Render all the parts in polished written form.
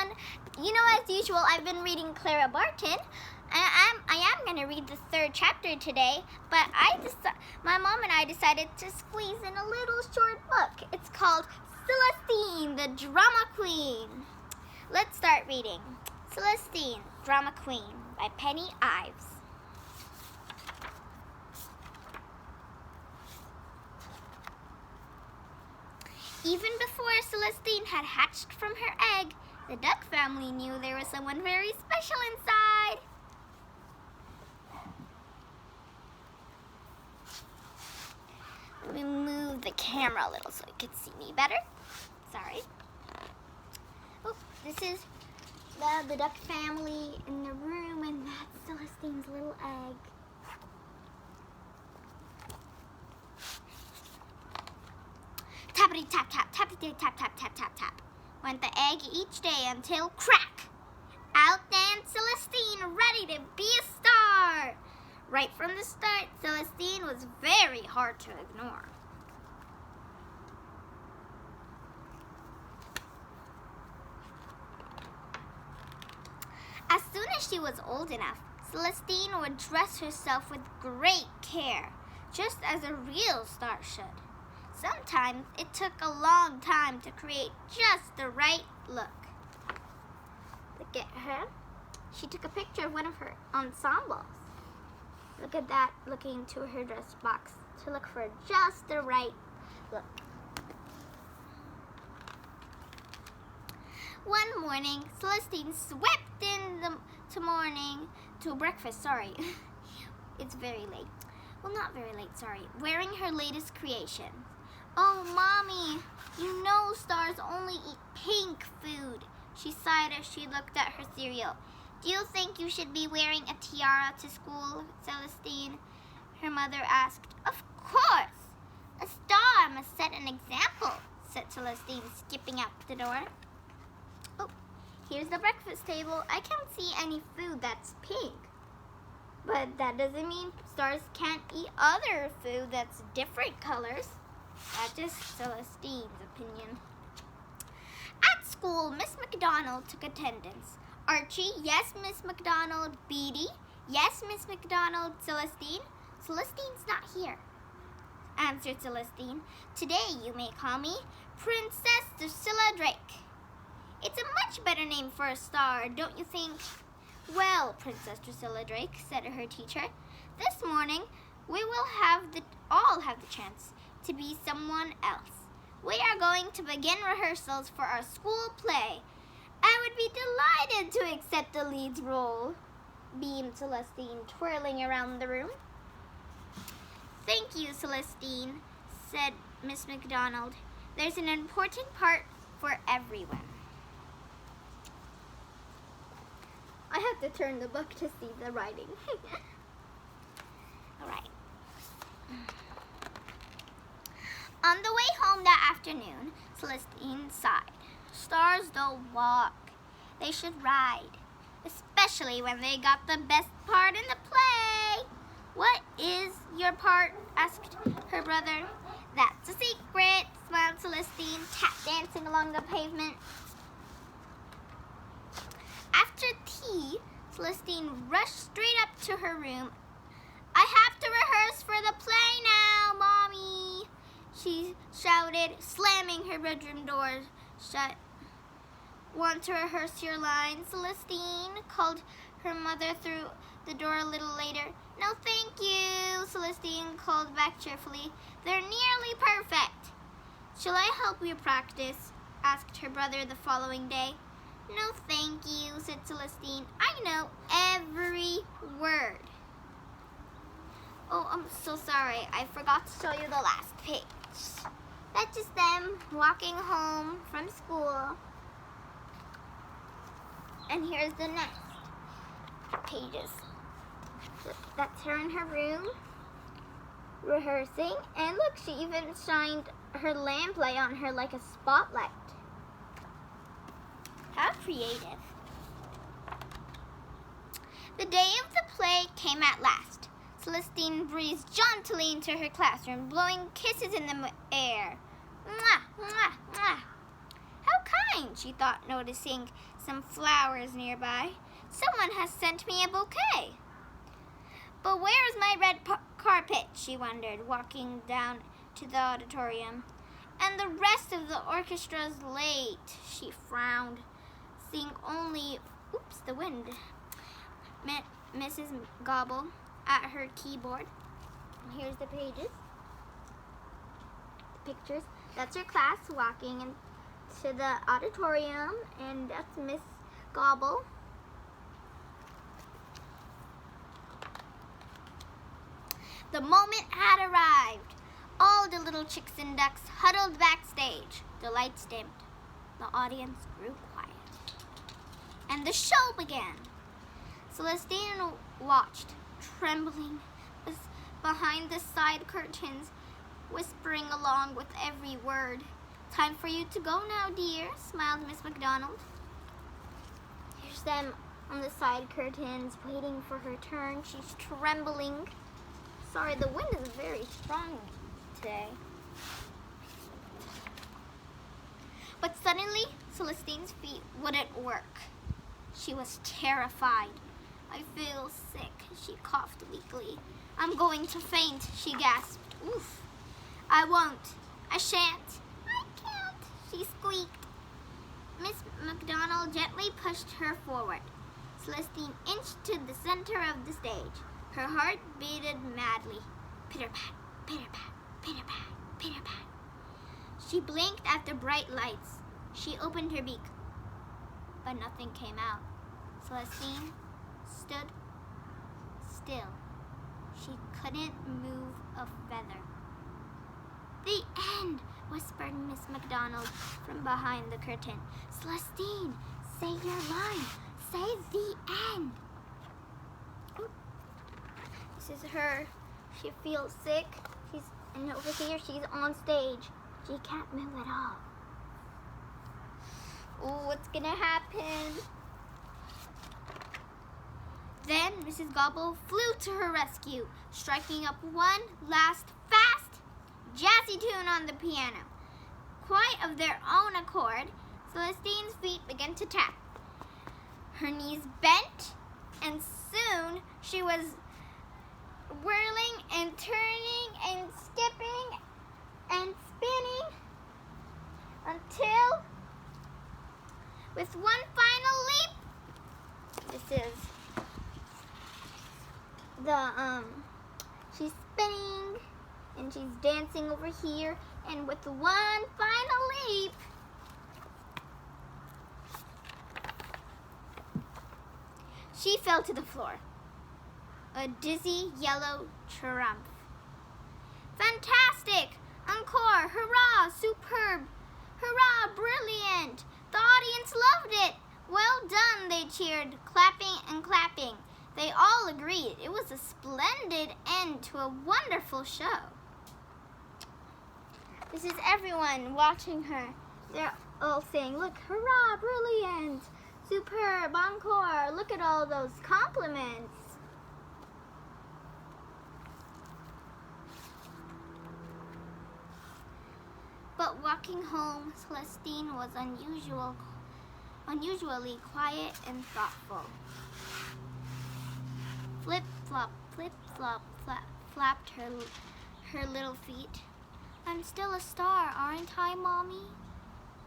everyone. As usual, I've been reading Clara Barton. I am going to read the 3rd chapter today, but my mom and I decided to squeeze in a little short book. It's called Celestine, the Drama Queen. Let's start reading. Celestine, Drama Queen by Penny Ives. Even before Celestine had hatched from her egg, the duck family knew there was someone very special inside. Let me move the camera a little so you can see me better. Sorry. Oh, this is the duck family in the room, and that's Celestine's little egg. Tappity tap tap, tappity tap tap tap tap tap, went the egg each day until crack! Out danced Celestine, ready to be a star! Right from the start, Celestine was very hard to ignore. As soon as she was old enough, Celestine would dress herself with great care, just as a real star should. Sometimes it took a long time to create just the right look. Look at her. She took a picture of one of her ensembles. Look at that, looking into her dress box to look for just the right look. One morning, Celestine swept in to breakfast, sorry. It's very late. Well, not very late, sorry. Wearing her latest creation. Oh, Mommy, you know stars only eat pink food, she sighed as she looked at her cereal. Do you think you should be wearing a tiara to school, Celestine? Her mother asked. Of course. A star must set an example, said Celestine, skipping out the door. Oh, here's the breakfast table. I can't see any food that's pink. But that doesn't mean stars can't eat other food that's different colors. That's just Celestine's opinion. At school, Miss McDonald took attendance. Archie, yes, Miss McDonald. Beatty, yes, Miss McDonald. Celestine, Celestine's not here, answered Celestine. Today you may call me Princess Drusilla Drake. It's a much better name for a star, don't you think? Well, Princess Drusilla Drake, said her teacher, this morning we will all have the chance to be someone else. We are going to begin rehearsals for our school play. I would be delighted to accept the lead role, beamed Celestine, twirling around the room. Thank you, Celestine, said Miss McDonald. There's an important part for everyone. I have to turn the book to see the writing. All right. On the way home that afternoon, Celestine sighed. Stars don't walk. They should ride, especially when they got the best part in the play. What is your part? Asked her brother. That's a secret, smiled Celestine, tap dancing along the pavement. After tea, Celestine rushed straight up to her room. I have to rehearse for the play now, Mommy, she shouted, slamming her bedroom door shut. Want to rehearse your lines, Celestine? Called her mother through the door a little later. No, thank you, Celestine called back cheerfully. They're nearly perfect. Shall I help you practice? Asked her brother the following day. No, thank you, said Celestine. I know every word. Oh, I'm so sorry. I forgot to show you the last page. That's just them walking home from school. And here's the next pages. That's her in her room, rehearsing. And look, she even shined her lamplight on her like a spotlight. How creative. The day of the play came at last. Celestine breezed jauntily into her classroom, blowing kisses in the air. Mwah, mwah, mwah. How kind, she thought, noticing some flowers nearby. Someone has sent me a bouquet. But where is my red carpet, she wondered, walking down to the auditorium. And the rest of the orchestra's late, she frowned, seeing only, the wind. Mrs. Gobble at her keyboard. Here's the pages, the pictures. That's her class walking into the auditorium, and that's Miss Gobble. The moment had arrived. All the little chicks and ducks huddled backstage. The lights dimmed. The audience grew quiet. And the show began. Celestine watched, trembling behind the side curtains, whispering along with every word. Time for you to go now, dear, smiled Miss McDonald. Here's them on the side curtains, waiting for her turn. She's trembling. Sorry, the wind is very strong today. But suddenly, Celestine's feet wouldn't work. She was terrified. I feel sick, she coughed weakly. I'm going to faint, she gasped. Oof. I won't. I shan't. I can't, she squeaked. Miss McDonald gently pushed her forward. Celestine inched to the center of the stage. Her heart beated madly. Pitter-pat, pitter-pat, pitter-pat, pitter-pat. She blinked at the bright lights. She opened her beak, but nothing came out. Celestine stood still. She couldn't move a feather. The end, whispered Miss McDonald from behind the curtain. Celestine, say your line. Say the end. Ooh. This is her. She feels sick. And over here she's on stage. She can't move at all. Oh, what's gonna happen? Then Mrs. Gobble flew to her rescue, striking up one last fast, jazzy tune on the piano. Quite of their own accord, Celestine's feet began to tap. Her knees bent, and soon she was whirling and turning and skipping and spinning until, with one final leap, this is she's spinning and she's dancing over here, and with one final leap, she fell to the floor. A dizzy yellow triumph. Fantastic! Encore! Hurrah! Superb! Hurrah! Brilliant! The audience loved it! Well done, they cheered, clapping and clapping. They all agreed it was a splendid end to a wonderful show. This is everyone watching her. They're all saying, look, hurrah, brilliant, superb, encore. Look at all those compliments. But walking home, Celestine was unusually quiet and thoughtful. Flip-flop, flip-flop, flapped her little feet. I'm still a star, aren't I, Mommy?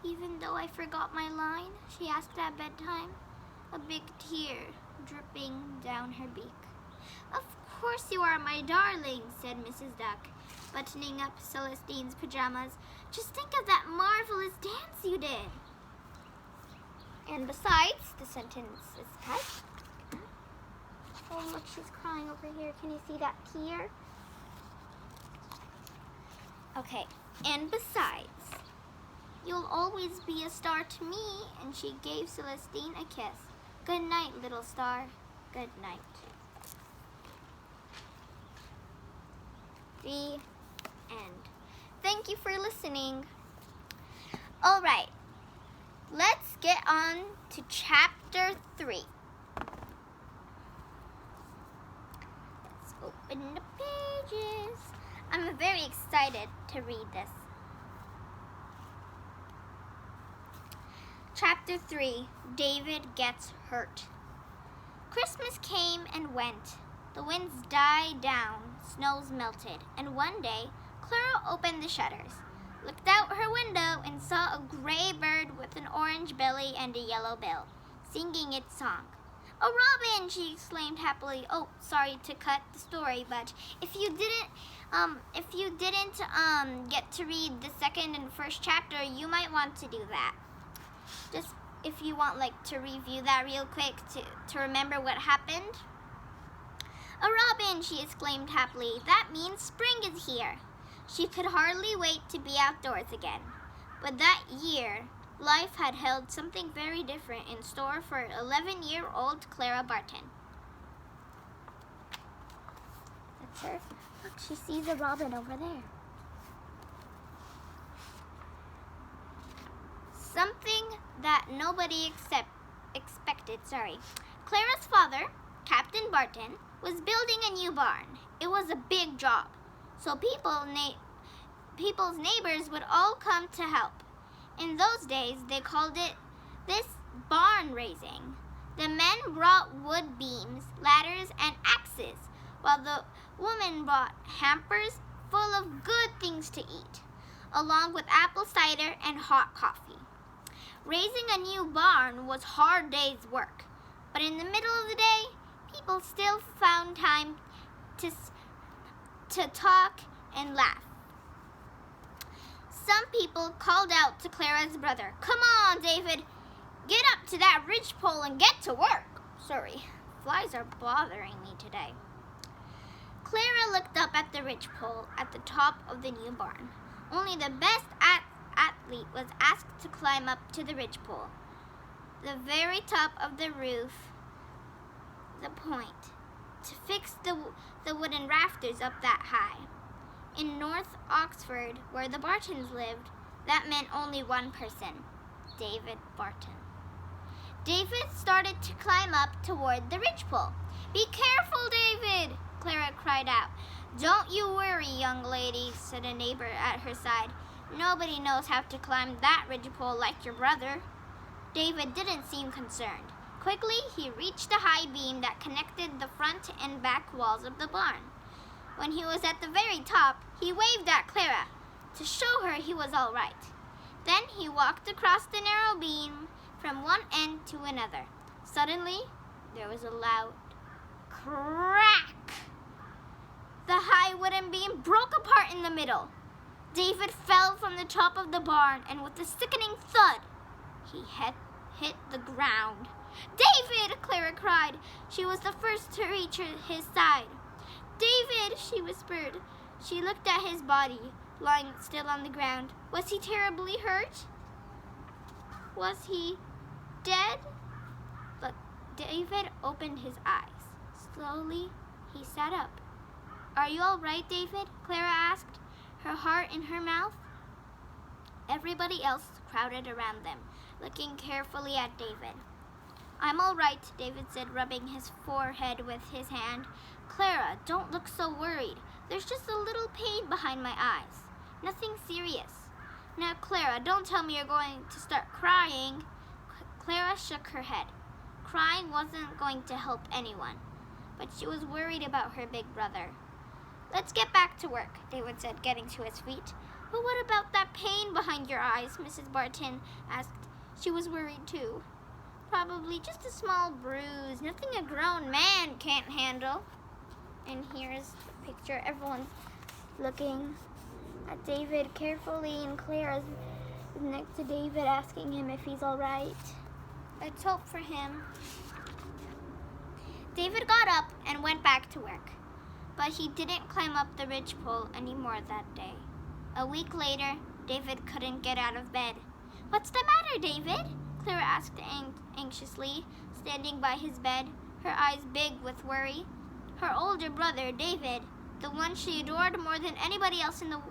Even though I forgot my line, she asked at bedtime, a big tear dripping down her beak. Of course you are, my darling, said Mrs. Duck, buttoning up Celestine's pajamas. Just think of that marvelous dance you did. And besides, the sentence is cut. Oh, look, she's crying over here. Can you see that tear? Okay, and besides, you'll always be a star to me. And she gave Celestine a kiss. Good night, little star. Good night. The end. Thank you for listening. All right, let's get on to chapter 3. Let's open the pages. I'm very excited to read this. Chapter 3, David Gets Hurt. Christmas came and went. The winds died down, snows melted, and one day, Clara opened the shutters, looked out her window, and saw a gray bird with an orange belly and a yellow bill, singing its song. "A robin!" she exclaimed happily. Oh, sorry to cut the story, but if you didn't get to read the second and first chapter, you might want to do that. Just if you want to review that real quick to remember what happened. "A robin!" she exclaimed happily. "That means spring is here." She could hardly wait to be outdoors again. But that year, life had held something very different in store for 11-year-old Clara Barton. That's her. Look, she sees a robin over there. Something that nobody expected. Clara's father, Captain Barton, was building a new barn. It was a big job, so people's neighbors would all come to help. In those days, they called this barn raising. The men brought wood beams, ladders, and axes, while the women brought hampers full of good things to eat, along with apple cider and hot coffee. Raising a new barn was hard day's work, but in the middle of the day, people still found time to talk and laugh. Some people called out to Clara's brother, "Come on, David, get up to that ridgepole and get to work." Sorry, flies are bothering me today. Clara looked up at the ridgepole at the top of the new barn. Only the best athlete was asked to climb up to the ridgepole, the very top of the roof, the point, to fix the wooden rafters up that high. In North Oxford, where the Bartons lived, that meant only one person, David Barton. David started to climb up toward the ridgepole. "Be careful, David!" Clara cried out. "Don't you worry, young lady," said a neighbor at her side. "Nobody knows how to climb that ridgepole like your brother." David didn't seem concerned. Quickly, he reached the high beam that connected the front and back walls of the barn. When he was at the very top, he waved at Clara to show her he was all right. Then he walked across the narrow beam from one end to another. Suddenly, there was a loud crack. The high wooden beam broke apart in the middle. David fell from the top of the barn, and with a sickening thud, he hit the ground. "David!" Clara cried. She was the first to reach his side. "David!" she whispered. She looked at his body, lying still on the ground. Was he terribly hurt? Was he dead? But David opened his eyes. Slowly, he sat up. "Are you all right, David?" Clara asked, her heart in her mouth. Everybody else crowded around them, looking carefully at David. "I'm all right," David said, rubbing his forehead with his hand. "Clara, don't look so worried. There's just a little pain behind my eyes. Nothing serious. Now, Clara, don't tell me you're going to start crying." Clara shook her head. Crying wasn't going to help anyone, but she was worried about her big brother. "Let's get back to work," David said, getting to his feet. "But what about that pain behind your eyes?" Mrs. Barton asked. She was worried too. "Probably just a small bruise, nothing a grown man can't handle." And here's the picture. Everyone's looking at David carefully, and Clara's next to David asking him if he's all right. Let's hope for him. David got up and went back to work, but he didn't climb up the ridgepole anymore that day. A week later, David couldn't get out of bed. "What's the matter, David?" Clara asked anxiously, standing by his bed, her eyes big with worry. Her older brother, David, the one she adored more than anybody else in the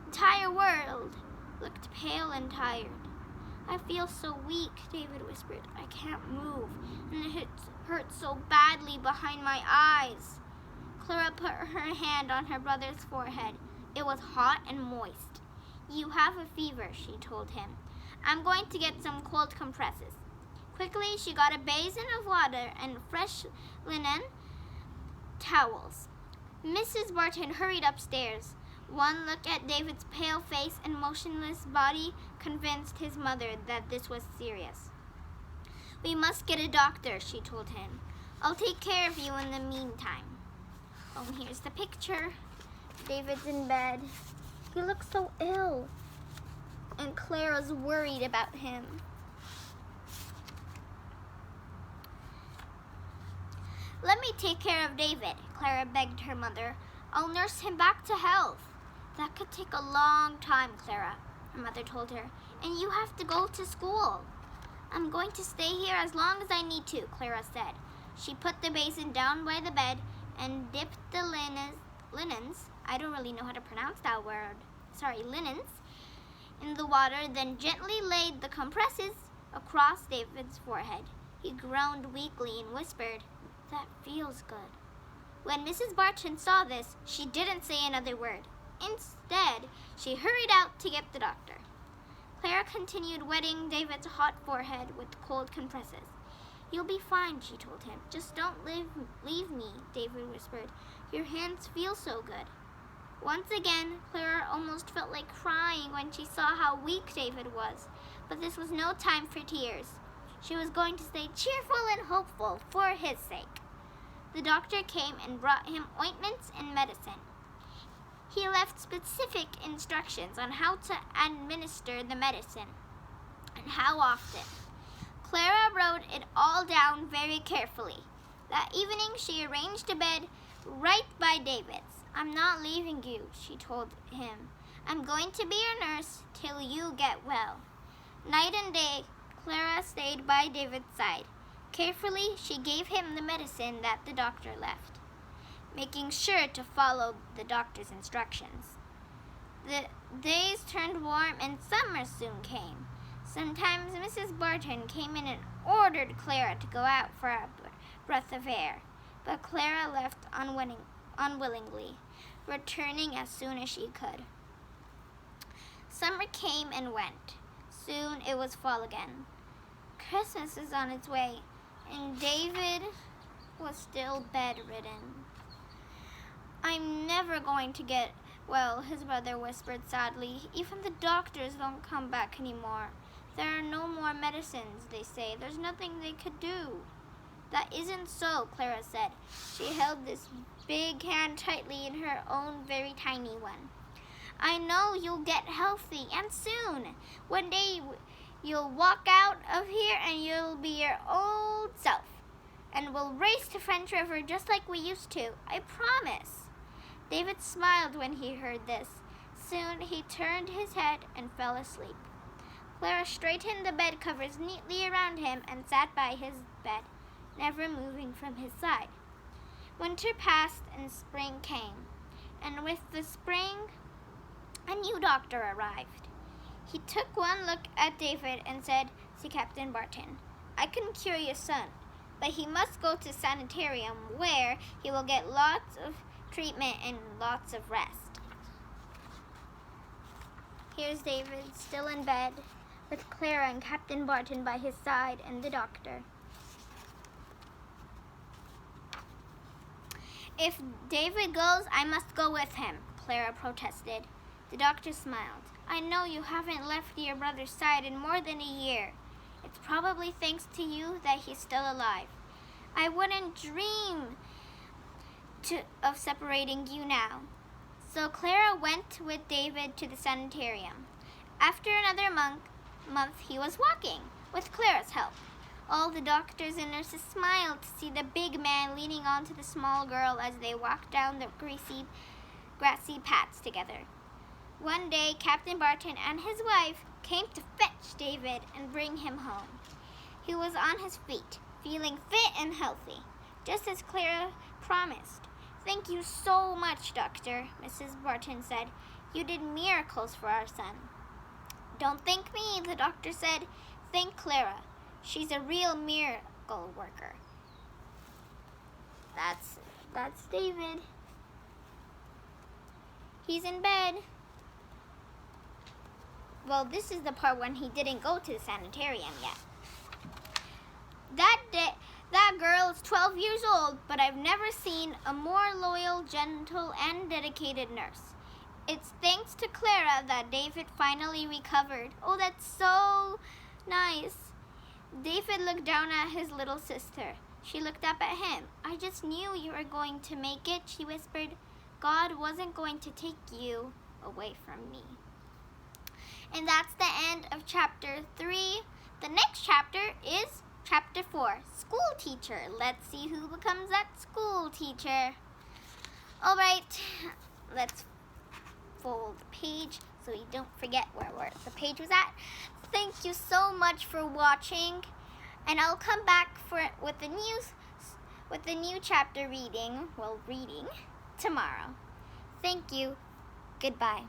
entire world, looked pale and tired. "I feel so weak," David whispered. "I can't move, and it hurts so badly behind my eyes." Clara put her hand on her brother's forehead. It was hot and moist. "You have a fever," she told him. I'm going to get some cold compresses. Quickly, she got a basin of water and fresh linen towels. Mrs. Barton hurried upstairs. One look at David's pale face and motionless body convinced his mother that this was serious. "We must get a doctor," she told him. "I'll take care of you in the meantime." Oh, here's the picture. David's in bed. He looks so ill. And Clara's worried about him. "Let me take care of David," Clara begged her mother. "I'll nurse him back to health." "That could take a long time, Clara," her mother told her. "And you have to go to school." "I'm going to stay here as long as I need to," Clara said. She put the basin down by the bed and dipped the linens, I don't really know how to pronounce that word, linens, in the water, then gently laid the compresses across David's forehead. He groaned weakly and whispered, "That feels good." When Mrs. Barton saw this, she didn't say another word. Instead, she hurried out to get the doctor. Clara continued wetting David's hot forehead with cold compresses. "You'll be fine," she told him. "Just don't leave me," David whispered. "Your hands feel so good." Once again, Clara almost felt like crying when she saw how weak David was. But this was no time for tears. She was going to stay cheerful and hopeful for his sake. The doctor came and brought him ointments and medicine. He left specific instructions on how to administer the medicine and how often. Clara wrote it all down very carefully. That evening, she arranged a bed right by David's. "I'm not leaving you," she told him. "I'm going to be your nurse till you get well." Night and day, Clara stayed by David's side. Carefully, she gave him the medicine that the doctor left, making sure to follow the doctor's instructions. The days turned warm and summer soon came. Sometimes Mrs. Barton came in and ordered Clara to go out for a breath of air, but Clara left unwillingly, returning as soon as she could. Summer came and went. Soon it was fall again. Christmas was on its way, and David was still bedridden. "I'm never going to get well," his brother whispered sadly. "Even the doctors don't come back anymore. There are no more medicines, they say. There's nothing they could do." "That isn't so," Clara said. She held this big hand tightly in her own very tiny one. "I know you'll get healthy, and soon. One day you'll walk out of here and you'll be your old self. And we'll race to French River just like we used to. I promise." David smiled when he heard this. Soon he turned his head and fell asleep. Clara straightened the bed covers neatly around him and sat by his bed, never moving from his side. Winter passed and spring came, and with the spring, a new doctor arrived. He took one look at David and said to Captain Barton, "I can cure your son, but he must go to sanitarium where he will get lots of treatment and lots of rest." Here's David still in bed with Clara and Captain Barton by his side and the doctor. "If David goes, I must go with him," Clara protested. The doctor smiled. "I know you haven't left your brother's side in more than a year. It's probably thanks to you that he's still alive. I wouldn't dream of separating you now." So Clara went with David to the sanitarium. After another month, he was walking, with Clara's help. All the doctors and nurses smiled to see the big man leaning on to the small girl as they walked down the grassy paths together. One day, Captain Barton and his wife came to fetch David and bring him home. He was on his feet, feeling fit and healthy, just as Clara promised. "Thank you so much, Doctor," Mrs. Barton said. "You did miracles for our son." "Don't thank me," the doctor said. "Thank Clara. She's a real miracle worker." That's David. He's in bed. well, this is the part when he didn't go to the sanitarium yet. That girl is 12 years old, but I've never seen a more loyal, gentle, and dedicated nurse. It's thanks to Clara that David finally recovered. Oh, that's so nice. David looked down at his little sister. She looked up at him. I just knew you were going to make it, she whispered. God wasn't going to take you away from me. And that's the end of chapter 3. The next chapter is chapter 4, school teacher. Let's see who becomes that school teacher. All right, let's fold the page so we don't forget where the page was at. Thank you so much for watching, and I'll come back with the new chapter reading tomorrow. Thank you. Goodbye.